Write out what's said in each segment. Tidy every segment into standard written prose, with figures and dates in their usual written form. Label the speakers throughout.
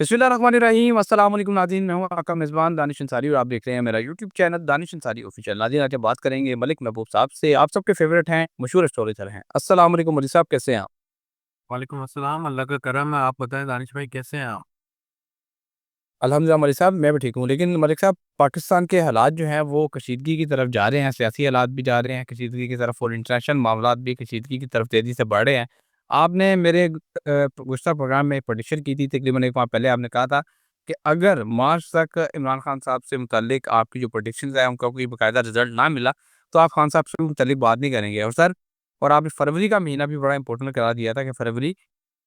Speaker 1: बिस्मिल्लाहिर्रहमानिर्रहीम अस्सलाम वालेकुम नाज़रीन, मैं हूँ आपका मेज़बान दानिश अंसारी और आप देख रहे हैं मेरा YouTube channel Danish Ansari official. नाज़रीन, आज हम बात करेंगे मलिक महबूब साहब से, आप सबके फ़ेवरेट हैं, मशहूर स्टोरी टेलर हैं। अस्सलाम वालेकुम मलिक साहब, कैसे हैं आप?
Speaker 2: वालेकुम अस्सलाम, अल्लाह का करम है। आप बताएँ दानिश भाई कैसे हैं आप?
Speaker 1: अल्हम्दुलिल्लाह मलिक साहब, मैं भी ठीक हूँ। लेकिन मलिक साहब, पाकिस्तान के हालात जो हैं वो कशीदगी की तरफ जा रहे हैं, सियासी हालात भी जा रहे हैं कशीदगी की तरफ और इंटरनेशनल मामलात भी कशीदगी की तरफ तेज़ी से बढ़ रहे हैं। आपने मेरे गुज़श्ता प्रोग्राम में एक प्रेडिक्शन की थी, तकरीबन 1 माह पहले आपने कहा था कि अगर मार्च तक इमरान खान साहब से मुतल्लिक आपकी जो प्रेडिक्शंस हैं उनका कोई बाकायदा रिज़ल्ट ना मिला, तो आप खान साहब से मुतल्लिक बात नहीं करेंगे। और आपने फरवरी का महीना भी बड़ा इम्पोर्टेंट करार दिया था कि फरवरी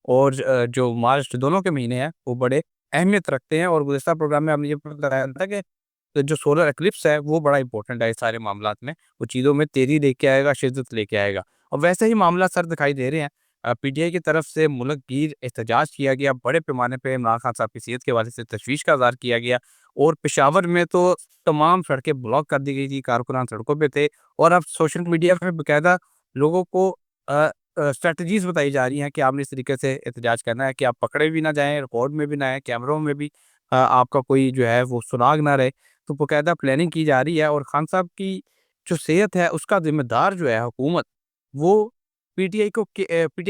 Speaker 1: और जो मार्च दोनों के महीने हैं, वो बड़े अहमियत रखते हैं और गुज़श्ता प्रोग्राम में आपने ये बताया था कि जो सोलर एक्लिप्स है, वो बड़ा इम्पोर्टेंट है इस सारे मामलात में। वो चीज़ों में तेज़ी लेके आएगा, शिद्दत लेके आएगा और वैसे ही मामला सर दिखाई दे रहे हैं। पीटीआई की तरफ से मुल्क गिर एहतजाज किया गया, बड़े पैमाने पे इमरान खान साहब की सेहत के हवाले से तशवीश का इज़हार किया गया और पेशावर में तो तमाम सड़कें ब्लॉक कर दी गई थी, कारकुनान सड़कों पे थे और अब सोशल मीडिया पे बाकायदा लोगों को अ स्ट्रैटेजीज़ बताई जा रही हैं कि आपने इस तरीके से एहतजाज करना है कि आप पकड़े भी ना जाएँ, रिकॉर्ड में भी ना आएँ, कैमरों में भी आपका कोई जो है वो सुराग ना रहे। तो बाकायदा प्लानिंग की जा रही है और खान साहब की जो सेहत है उसका ज़िम्मेदार जो है हुकूमत, वो पीटीआई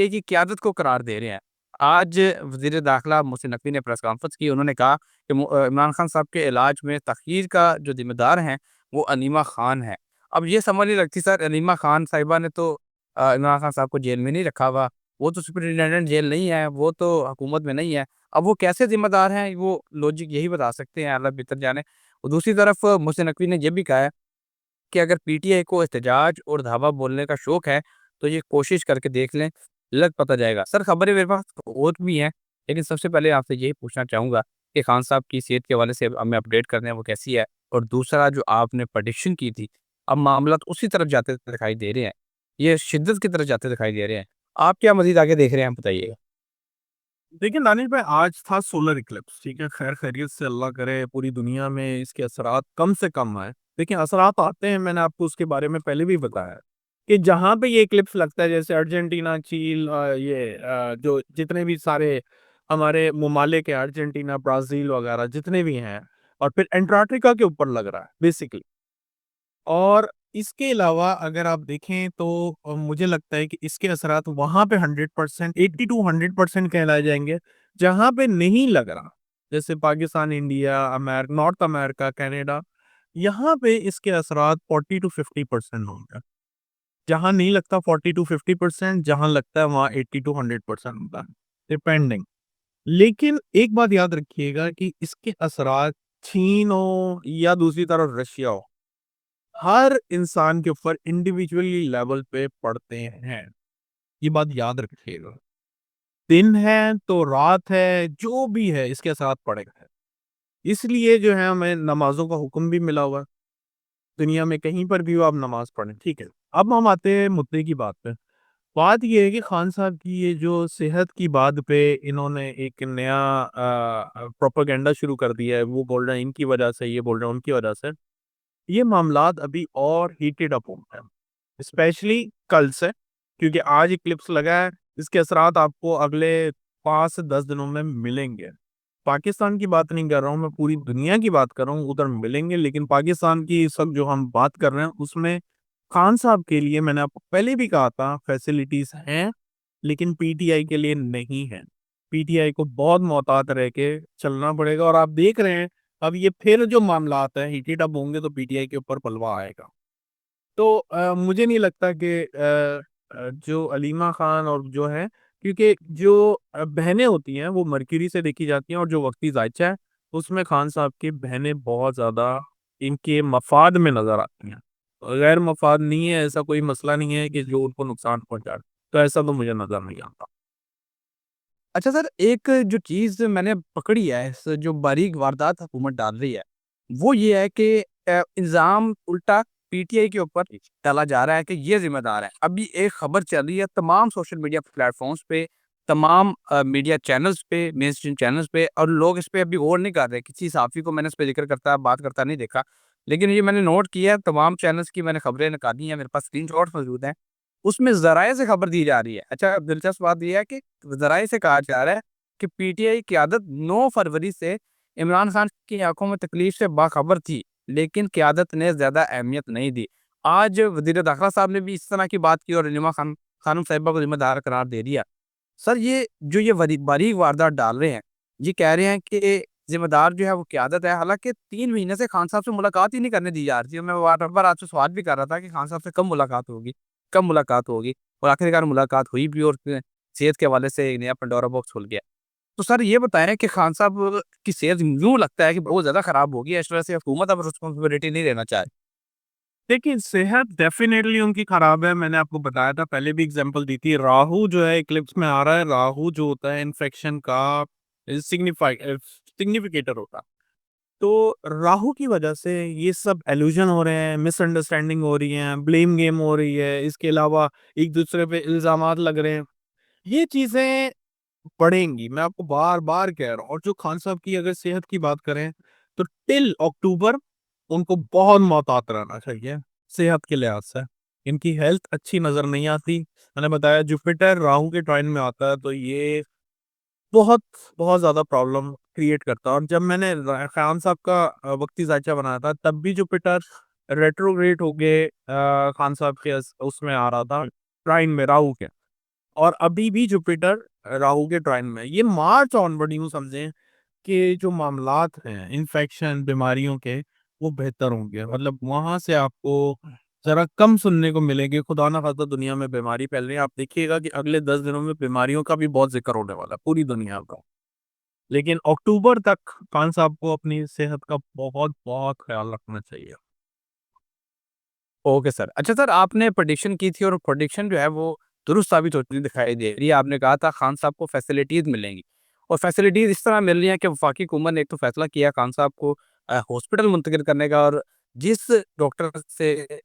Speaker 1: की क़यादत को करार दे रहे हैं। आज वज़ीर दाखिला मोहसिन नकवी ने प्रेस कॉन्फ्रेंस की, उन्होंने कहा कि इमरान खान साहब के इलाज में तख़ीर का जो ज़िम्मेदार हैं, वो अनीमा खान हैं। अब ये समझ नहीं लगती सर, अनीमा खान साहिबा ने तो इमरान खान साहब को जेल में नहीं रखा हुआ, वो तो सुपरिटेंडेंट जेल नहीं है, वो तो हुकूमत में नहीं है। अब वो कैसे ज़िम्मेदार हैं, वो लॉजिक यही बता सकते हैं, अल्लाह बेहतर जाने। और दूसरी तरफ मोहसिन नकवी ने ये भी कहा है कि अगर पीटीआई को एहतजाज और धावा बोलने का शौक है, तो ये कोशिश करके देख लें, लग पता जाएगा। सर, खबरें मेरे पास और भी हैं, लेकिन सबसे पहले आपसे यही पूछना चाहूँगा कि खान साहब की सेहत के हवाले से हमें अपडेट कर दें, वो कैसी है? और दूसरा जो आपने प्रेडिक्शन की थी, अब मामलात उसी तरफ जाते दिखाई दे रहे हैं, ये शिद्दत की तरफ जाते दिखाई दे रहे हैं। आप क्या मज़ीद आगे देख रहे हैं, बताइएगा?
Speaker 2: देखिए दानिश भाई, आज था सोलर इक्लिप्स, ठीक है? खैर खैरियत से अल्लाह करे पूरी दुनिया में इसके असरात कम से कम आएँ। देखिए असरात आते हैं, मैंने आपको उसके बारे में पहले भी बताया है कि जहाँ पे ये इक्लिप्स लगता है जैसे अर्जेंटीना, चील जो जितने भी सारे हमारे ममालिक हैं अर्जेंटीना, ब्राज़ील वगैरह जितने भी हैं और फिर एंटार्क्टिका के ऊपर लग रहा है बेसिकली। और इसके अलावा अगर आप देखें तो मुझे लगता है कि इसके असरात वहाँ पे 100% 80 टू 100% कहलाए जाएँगे, जहाँ पे नहीं लग रहा। जैसे Pakistan, India, north America, Canada, यहाँ पे इसके असरात 40 टू 50% होंगे। जहाँ नहीं लगता 40 टू 50%, जहाँ लगता है वहाँ 80 टू 100% होता है, डिपेंडिंग। लेकिन एक बात याद रखिएगा कि इसके असरात चीन हो या दूसरी तरफ रशिया हो, हर इंसान के ऊपर इंडिविजुअली लेवल पे पड़ते हैं। ये बात याद रखिएगा। दिन है तो रात है, जो भी है इसके साथ पड़ेगा। इसलिए जो है हमें नमाज़ों का हुक्म भी मिला हुआ है। दुनिया में कहीं पर भी हो आप नमाज़ पढ़ें, ठीक है। अब हम आते हैं मुद्दे की बात पे। बात ये है कि खान साहब की ये जो सेहत की बात पे इन्होंने एक नया प्रोपेगेंडा शुरू कर दिया है। वो बोल रहे हैं इनकी वजह से, ये बोल रहे हैं उनकी वजह से। ये मामलात अभी और हीटेड अप हो गए हैं। स्पेशली कल से, क्योंकि आज इक्लिप्स लगा है, इसके असरात आपको अगले 5 से 10 दिनों में मिलेंगे। पाकिस्तान की बात नहीं कर रहा हूँ, मैं पूरी दुनिया की बात कर रहा हूँ, उधर मिलेंगे, लेकिन पाकिस्तान की इस वक़्त जो हम बात कर रहे हैं, उसमें खान साहब के लिए मैंने आपको पहले भी कहा था फैसिलिटीज़ हैं, लेकिन पीटीआई के लिए नहीं है। पीटीआई को बहुत मोहतात रह के चलना पड़ेगा और आप देख रहे हैं, अब ये फिर जो मामलात हैं हीटेड अप होंगे तो पीटीआई के ऊपर पलड़ा आएगा। तो मुझे नहीं लगता कि जो अलीमा खान और जो है, क्योंकि जो बहनें होती हैं वो मर्क्यूरी से देखी जाती हैं और जो वक्ती ज़ायचा है उसमें खान साहब की बहनें बहुत ज़्यादा इनके मफाद में नज़र आती हैं। गैर मफाद नहीं है, ऐसा कोई मसला नहीं है कि जो उनको नुकसान पहुँचा। तो ऐसा तो मुझे नज़र नहीं आता।
Speaker 1: अच्छा सर, एक जो चीज़ मैंने पकड़ी है, इस जो बारीक वारदात हुकूमत डाल रही है, वो ये है कि इल्ज़ाम उल्टा पीटीआई के ऊपर डाला जा रहा है कि ये ज़िम्मेदार है। अभी एक खबर चल रही है तमाम सोशल मीडिया प्लेटफ़ॉर्म्स पे, तमाम मीडिया चैनल्स पे, मेनस्ट्रीम चैनल्स पे और लोग इस पे अभी गौर नहीं कर रहे। किसी सहाफ़ी को मैंने इस पे ज़िक्र करता, बात करता नहीं देखा। लेकिन ये मैंने नोट किया है, तमाम चैनल्स की मैंने खबरें निकाली हैं, मेरे पास स्क्रीनशॉट्स मौजूद हैं। उसमें ज़राए से खबर दी जा रही है। अच्छा, दिलचस्प बात ये है कि ज़राए से कहा जा रहा है कि पीटीआई क़यादत 9 फरवरी से इमरान खान की आंखों में तकलीफ से बाखबर थी, लेकिन क़यादत ने ज़्यादा अहमियत नहीं दी। आज वज़ीर दाखिला साहब ने भी इस तरह की बात की और नीमा खानम साहिबा को ज़िम्मेदार करार दे दिया। सर ये जो ये बारीक वारदात डाल रहे हैं, ये कह रहे हैं कि ज़िम्मेदार जो है वो क़यादत है, हालाँकि 3 महीने से खान साहब से मुलाकात ही नहीं करने दी जा रही थी। मैं बार-बार आपसे सवाल भी कर रहा था कि खान साहब से कब मुलाकात होगी, कब मुलाकात होगी? और आखिरकार मुलाकात हुई भी और सेहत के हवाले से एक नया पंडोरा बॉक्स खुल गया। तो सर ये बताएँ कि खान साहब की सेहत यूँ लगता है कि बहुत ज़्यादा खराब हो गई है, इस वजह से हुकूमत अब रिस्पॉन्सिबिलिटी नहीं लेना चाह रही।
Speaker 2: देखिए, सेहत डेफ़िनेटली उनकी ख़राब है, मैंने आपको बताया था, पहले भी एग्ज़ाम्पल दी थी। राहू जो है इक्लिप्स में आ रहा है, राहू जो होता है इन्फेक्शन का सिग्निफिकेटर होता है। तो राहु की वजह से ये सब इल्यूजन हो रहे हैं, मिसअंडरस्टैंडिंग हो रही हैं, ब्लेम गेम हो रही है, इसके अलावा एक-दूसरे पे इल्ज़ामात लग रहे हैं। ये चीज़ें बढ़ेंगी, मैं आपको बार-बार कह रहा हूँ। और जो खान साहब की अगर सेहत की बात करें, तो टिल अक्टूबर उनको बहुत मोहतात रहना चाहिए, सेहत के लिहाज से। इनकी हेल्थ अच्छी नज़र नहीं आती। मैंने बताया जुपिटर राहु के ट्राइन में आता है, तो ये बहुत, बहुत ज़्यादा प्रॉब्लम क्रिएट करता है। और जब मैंने खान साहब का वक्ती ज़ायचा बनाया था, तब भी जुपिटर रेट्रोग्रेड होके खान साहब के उसमें आ रहा था, ट्राइन में, राहु के। और अभी भी जुपिटर राहु के ट्राइन में है। ये मार्च ऑनवर्ड यूँ समझें कि जो मामलात हैं, इन्फेक्शन, बीमारियों के, वो बेहतर होंगे। मतलब वहाँ से आपको ज़रा कम सुनने को मिलेंगे, खुदा ना ख़ास्ता दुनिया में बीमारी फैल रही है। आप देखिएगा कि अगले 10 दिनों में बीमारियों का भी बहुत ज़िक्र होने वाला है, पूरी दुनिया का। लेकिन अक्टूबर तक खान साहब को अपनी सेहत का बहुत-बहुत ख़्याल रखना चाहिए।
Speaker 1: Okay sir. अच्छा सर, आपने प्रेडिक्शन की थी और प्रेडिक्शन जो है वो दुरुस्त साबित होती दिखाई दे रही है। आपने कहा था खान साहब को फैसिलिटीज़ मिलेंगी और फैसिलिटीज़ इस तरह मिल रही हैं कि वफ़ाकी हुकूमत ने एक तो फैसला किया खान साहब को हॉस्पिटल मुंतकिल करने का और जिस डॉक्टर से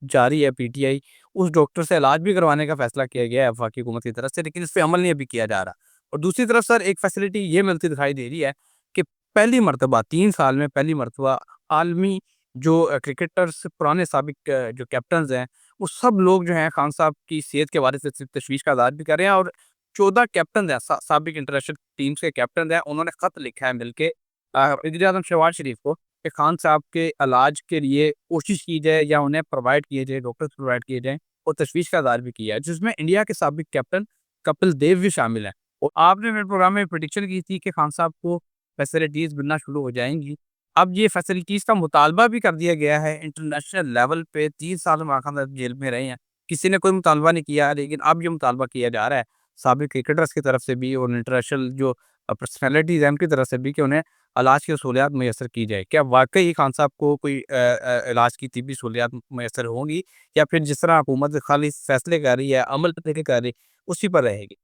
Speaker 1: जारी है पीटीआई, उस डॉक्टर से इलाज भी करवाने का फैसला किया गया है वफ़ाकी हुकूमत की तरफ से, लेकिन इस पे अमल नहीं अभी किया जा रहा। और दूसरी तरफ सर एक फैसिलिटी ये मिलती दिखाई दे रही है कि पहली मर्तबा 3 साल में पहली मर्तबा आलमी जो क्रिकेटर्स पुराने साबिक जो कैप्टन्स हैं, वो सब लोग जो हैं खान साहब की सेहत के बारे से तशवीश का इज़हार भी कर रहे हैं और 14 कैप्टन हैं साबिक इंटरनेशनल टीम्स के कैप्टन हैं, उन्होंने ख़त लिखा है मिलके वज़ीर-ए-आज़म शहबाज शरीफ को कि खान साहब के इलाज के लिए कोशिश की जाए या उन्हें प्रोवाइड किए जाए, डॉक्टर्स प्रोवाइड किए जाएँ और तशवीश का इज़हार भी किया है, जिसमें इंडिया के साबिक कैप्टन कपिल देव भी शामिल हैं। और आपने मेरे प्रोग्राम में प्रेडिक्शन की थी कि खान साहब को फैसिलिटीज़ मिलना शुरू हो जाएँगी। अब ये फैसिलिटीज़ का मुतालबा भी कर दिया गया है इंटरनेशनल लेवल पे 3 साल इमरान खान साहब जेल में रहे हैं। किसी ने कोई मुतालबा नहीं किया लेकिन अब ये मुतालबा किया जा रहा है, साबिक क्रिकेटर्स की तरफ से भी और इंटरनेशनल जो पर्सनैलिटीज़ हैं उनकी तरफ से भी कि उन्हें इलाज की सहूलियात मुयस्सर की जाए। क्या वाक़ई खान साहब को कोई इलाज की तिब्बी सहूलियात मुयस्सर होंगी या फिर जिस तरह हुकूमत खाली फैसले कर रही है, अमल नहीं कर रही, उसी पर रहेगी?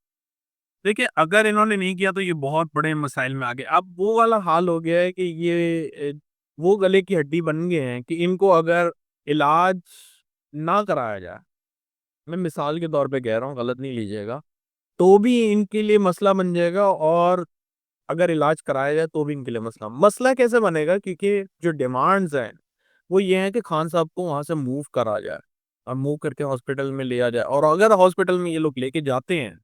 Speaker 2: देखिए, अगर इन्होंने नहीं किया तो ये बहुत बड़े मसाइल में आ गए। अब वो वाला हाल हो गया है कि वो गले की हड्डी बन गए हैं कि इनको अगर इलाज ना कराया जाए, मैं मिसाल के तौर पे कह रहा हूँ, गलत नहीं लीजिएगा, तो भी इनके लिए मसला बन जाएगा और अगर इलाज कराया जाए तो भी इनके लिए मसला मसला कैसे बनेगा? क्योंकि जो डिमांड्स हैं, वो ये हैं कि खान साहब को वहाँ से मूव करा जाए और मूव करके हॉस्पिटल में लिया जाए। और अगर हॉस्पिटल में ये लोग लेके जाते हैं,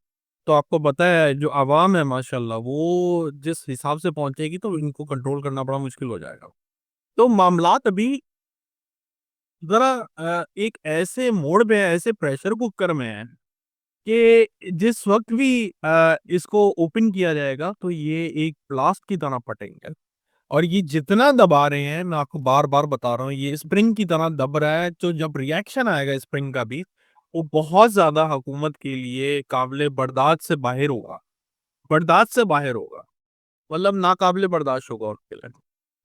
Speaker 2: तो आपको पता है जो आवाम है माशाल्लाह वो जिस हिसाब से पहुँचेगी तो इनको कंट्रोल करना बड़ा मुश्किल हो जाएगा। तो मामलात अभी ज़रा एक ऐसे मोड़ पे है, ऐसे प्रेशर कुकर में है कि जिस वक़्त भी इसको ओपन किया जाएगा तो ये एक ब्लास्ट की तरह फटेंगे। और ये जितना दबा रहे हैं, मैं आपको बार-बार बता रहा हूँ, ये स्प्रिंग की तरह दब रहा है, तो जब रिएक्शन आएगा स्प्रिंग का भी, वो बहुत ज़्यादा हुकूमत के लिए काबिल बर्दाश्त से बाहर होगा, बर्दाश्त से बाहर होगा, मतलब नाकाबिल बर्दाश्त होगा उनके लिए।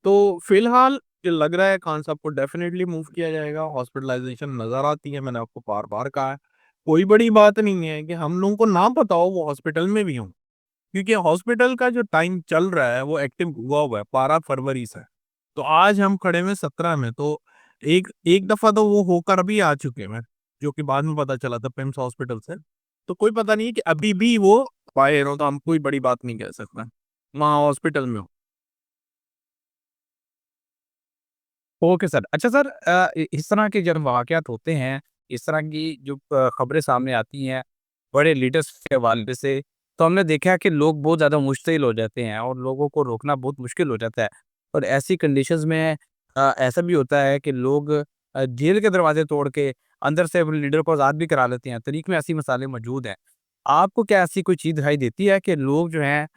Speaker 2: तो फिलहाल ये लग रहा है खान साहब को डेफ़िनिटली मूव किया जाएगा, हॉस्पिटलाइज़ेशन नज़र आती है, मैंने आपको बार-बार कहा है। कोई बड़ी बात नहीं है कि हम लोगों को ना पता हो वो हॉस्पिटल में भी हों। क्योंकि हॉस्पिटल का जो टाइम चल रहा है वो एक्टिव हुआ है 12 फरवरी से। तो आज हम खड़े हैं 17 में, तो एक एक दफ़ा तो वो होकर भी आ चुके हैं, जो कि बाद में पता चला था पिम्स हॉस्पिटल से। तो कोई पता नहीं है कि अभी भी वो बाहर हो, तो हम कोई बड़ी बात नहीं कह सकते। वहाँ हॉस्पिटल में हो।
Speaker 1: Okay sir. अच्छा सर, इस तरह के जब वाक़यात होते हैं, इस तरह की जो खबरें सामने आती हैं, बड़े लीडर्स के हवाले से, तो हमने देखा है कि लोग बहुत ज़्यादा मुश्तिल हो जाते हैं और लोगों को रोकना बहुत मुश्किल हो जाता है। और ऐसी कंडीशंस में ऐसा भी होता है कि लोग जेल के दरवाज़े तोड़ के अंदर से अपने लीडर को आज़ाद भी करा लेते हैं। तरीक में ऐसी मिसालें मौजूद हैं। आपको क्या ऐसी कोई चीज़ दिखाई देती है कि लोग जो हैं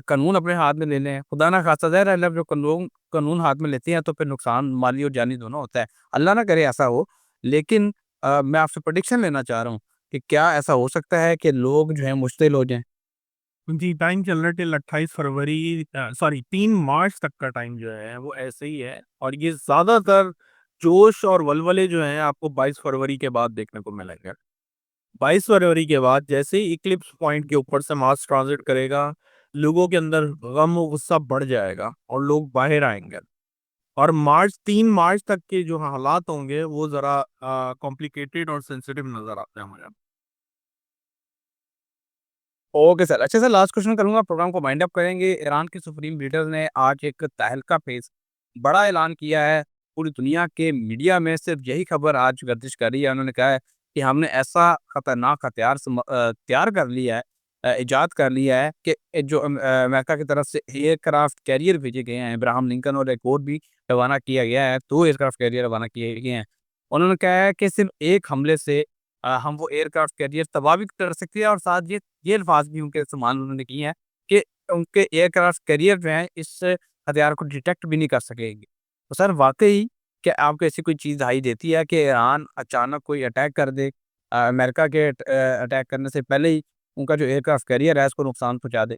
Speaker 1: कानून अपने हाथ में ले लें? खुदा ना खास्ता ज़ाहिर है जब कानून कानून हाथ में लेते हैं तो फिर नुकसान माली और जानी दोनों होता है। अल्लाह ना करे ऐसा हो। लेकिन मैं आपसे प्रेडिक्शन लेना चाह रहा हूँ कि क्या ऐसा हो सकता है कि लोग जो हैं मुश्तिल हो जाएँ?
Speaker 2: जी, टाइम चल रहा है टिल 28 फरवरी सॉरी 3 मार्च तक का टाइम जो है वो ऐसे ही है और ये ज़्यादातर जोश और वल्वले जो हैं आपको 22 फरवरी के बाद देखने को मिलेंगे। 22 फरवरी के बाद जैसे ही इक्लिप्स पॉइंट के ऊपर से मार्स ट्रांजिट करेगा, लोगों के अंदर गम और गुस्सा बढ़ जाएगा और लोग बाहर आएँगे। और 3 मार्च तक के जो हालात होंगे वो ज़रा कॉम्प्लिकेटेड और सेंसिटिव नज़र आते हैं मुझे।
Speaker 1: Okay sir. अच्छा सर, लास्ट क्वेश्चन करूँगा, प्रोग्राम को वाइंड अप करेंगे। ईरान के सुप्रीम लीडर ने आज एक तहलका-खेज़ बड़ा ऐलान किया है। पूरी दुनिया के मीडिया में सिर्फ़ यही खबर आज गर्दिश कर रही है। उन्होंने कहा है कि हमने ऐसा खतरनाक हथियार तैयार कर लिया है, इजाद कर लिया है कि जो अमेरिका की तरफ से एयरक्राफ्ट कैरियर भेजे गए हैं, अब्राहम लिंकन और एक और भी रवाना किया गया है, 2 एयरक्राफ्ट कैरियर रवाना किए गए हैं। उन्होंने कहा है कि सिर्फ़ एक हमले से हम वो एयरक्राफ्ट कैरियर तबाह भी कर सकते हैं और साथ ये अल्फ़ाज़ भी उनके इस्तेमाल उन्होंने किए हैं कि उनके एयरक्राफ्ट कैरियर जो हैं इस हथियार को डिटेक्ट भी नहीं कर सकेंगे। तो सर वाक़ई क्या आपको ऐसी कोई चीज़ दिखाई देती है कि ईरान अचानक कोई अटैक कर दे, अमेरिका के अटैक करने से पहले ही उनका जो एयरक्राफ्ट कैरियर है उसको नुकसान पहुँचा दे?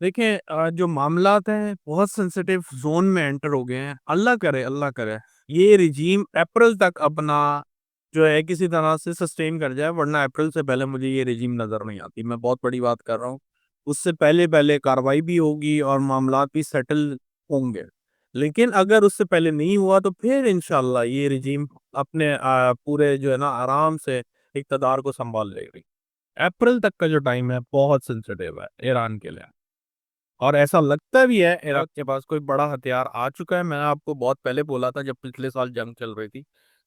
Speaker 2: देखिए जो मामलात हैं बहुत सेंसिटिव ज़ोन में एंटर हो गए हैं। अल्लाह करे ये रिजीम अप्रैल तक अपना जो है किसी तरह से सस्टेन कर जाए वरना अप्रैल से पहले मुझे ये रिजीम नज़र नहीं आती। मैं बहुत बड़ी बात कर रहा हूँ। उससे पहले-पहले कार्रवाई भी होगी और मामलात भी सेटल होंगे। लेकिन अगर उससे पहले नहीं हुआ तो फिर इंशाअल्लाह ये रिजीम अपने पूरे जो है ना आराम से इक़्तिदार को सँभाल लेगी। अप्रैल तक का जो टाइम है बहुत सेंसिटिव है ईरान के लिए। और ऐसा लगता भी है इराक के पास कोई बड़ा हथियार आ चुका है। मैंने आपको बहुत पहले बोला था जब पिछले साल जंग चल रही थी,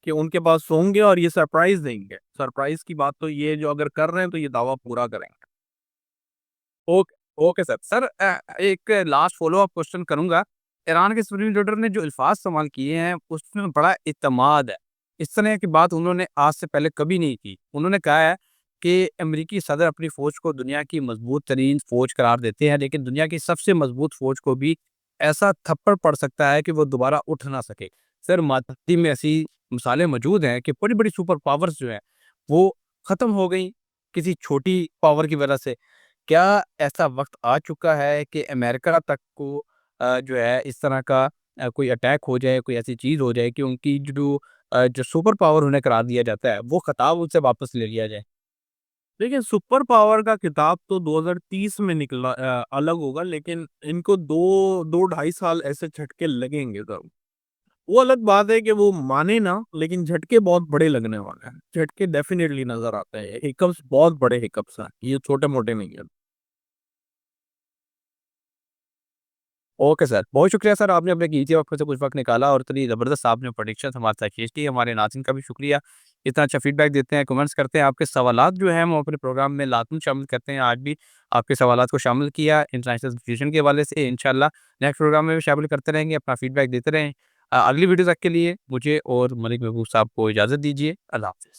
Speaker 2: कि उनके पास होंगे और ये सरप्राइज़ देंगे। सरप्राइज़ की बात तो ये जो अगर कर रहे हैं तो ये दावा पूरा करेंगे।
Speaker 1: Okay, okay sir. सर एक लास्ट फ़ॉलो-अप क्वेश्चन करूँगा। ईरान के सुप्रीम लीडर ने जो अल्फ़ाज़ इस्तेमाल किए हैं, उसमें बड़ा इत्तेमाद है। इस तरह की बात उन्होंने आज से पहले कभी नहीं की। उन्होंने कहा है कि अमेरिकी सदर अपनी फ़ौज को दुनिया की मज़बूत तरीन फ़ौज करार देते हैं, लेकिन दुनिया की सबसे मज़बूत फ़ौज को भी ऐसा थप्पड़ पड़ सकता है कि वो दोबारा उठ ना सके। सर माटी में ऐसी मिसालें मौजूद हैं कि बड़ी-बड़ी सुपर पावर्स जो हैं, वो ख़त्म हो गई किसी छोटी पावर की वजह से। क्या ऐसा वक़्त आ चुका है कि अमेरिका तक को जो है इस तरह का कोई अटैक हो जाए, कोई ऐसी चीज़ हो जाए कि उनकी जो सुपर पावर उन्हें करार दिया जाता है, वो ख़िताब उनसे वापस ले लिया जाए?
Speaker 2: देखिए सुपर पावर का खिताब तो 2030 में निकला अलग होगा लेकिन इनको 2 ढाई साल ऐसे झटके लगेंगे तब। वो अलग बात है कि वो माने ना लेकिन झटके बहुत बड़े लगने वाले हैं। झटके डेफ़िनिटली नज़र आते हैं। हिकअप्स बहुत बड़े हिकअप्स हैं। ये छोटे-मोटे नहीं है।
Speaker 1: ओके सर, बहुत शुक्रिया सर, आपने अपने कीमती वक़्त में से कुछ वक़्त निकाला और इतनी ज़बरदस्त आपने प्रेडिक्शंस हमारे साथ शेयर की। हमारे नाज़रीन का भी शुक्रिया, इतना अच्छा फीडबैक देते हैं, कमेंट्स करते हैं। आपके सवालात जो हैं, हम अपने प्रोग्राम में लाज़िम शामिल करते हैं। आज भी आपके सवालात को शामिल किया इंटरनेशनल सिचुएशन के हवाले से। इंशाअल्लाह नेक्स्ट प्रोग्राम में भी शामिल करते रहेंगे, अपना फीडबैक देते रहें। अगली वीडियो तक के लिए मुझे और मलिक महबूब साहब को इजाज़त दीजिए। अल्लाह हाफ़िज़।